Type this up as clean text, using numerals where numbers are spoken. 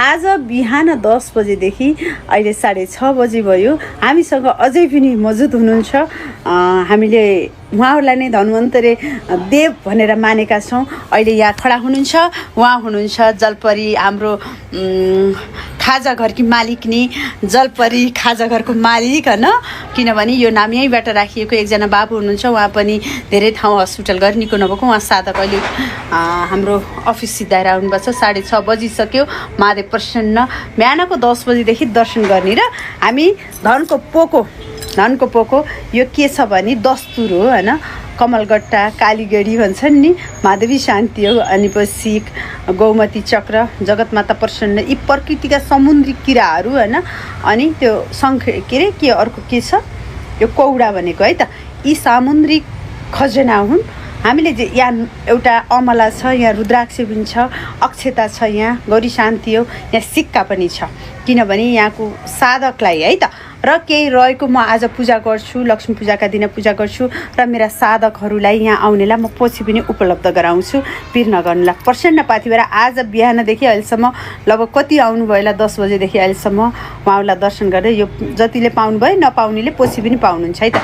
आज बिहान 10 बजेदेखि अहिले 6:30 बजे भयो। हामीसँग अझै पनि मौजुद हुनुहुन्छ। हामीले उहाँहरूलाई नै धन्वन्तरी देव भनेर मानेका छौँ। अहिले यहाँ खडा हुनुहुन्छ। उहाँ हुनुहुन्छ जलपरी, हाम्रो खाजा घरकी मालिकनी, जलपरी खाजा घरको मालिक होइन। किनभने यो नाम यहीँबाट राखिएको एकजना बाबु हुनुहुन्छ। उहाँ पनि धेरै ठाउँ हस्पिटल गएर निको नभएको। उहाँ साधक अहिले हाम्रो अफिस सिधाएर आउनुभएको छ। 6:30 बजिसक्यो। महादेव प्रसन्न बिहानको 10 बजीदेखि दर्शन गर्ने र हामी धनको पोको यो के छ भने दस्तुर हो होइन। कमलगट्टा, कालीगढी भन्छन् नि, महादेवी शान्ति हो। अनि पछि गौमती चक्र, जगतमाता प्रसन्न, यी प्रकृतिका समुद्री किराहरू होइन। अनि त्यो शङ्ख के अर्को के छ, यो कौडा भनेको है त, यी सामुद्रिक खजना हुन्। हामीले यहाँ एउटा अमला छ, यहाँ रुद्राक्ष पनि छ, अक्षता छ, यहाँ गौरी शान्ति हो, यहाँ सिक्का पनि छ। किनभने यहाँको साधकलाई है त र केही रहेको म आज पूजा गर्छु, लक्ष्मी पूजाका दिन पूजा गर्छु र मेरा साधकहरूलाई यहाँ आउनेलाई म पछि पनि उपलब्ध गराउँछु पिर नगर्नुलाई। प्रसन्न पाथिभएर आज बिहानदेखि अहिलेसम्म लगभग कति आउनुभयो होला, 10 बजेदेखि अहिलेसम्म उहाँहरूलाई दर्शन गर्दै यो जतिले पाउनुभयो, नपाउनेले पछि पनि पाउनुहुन्छ है त।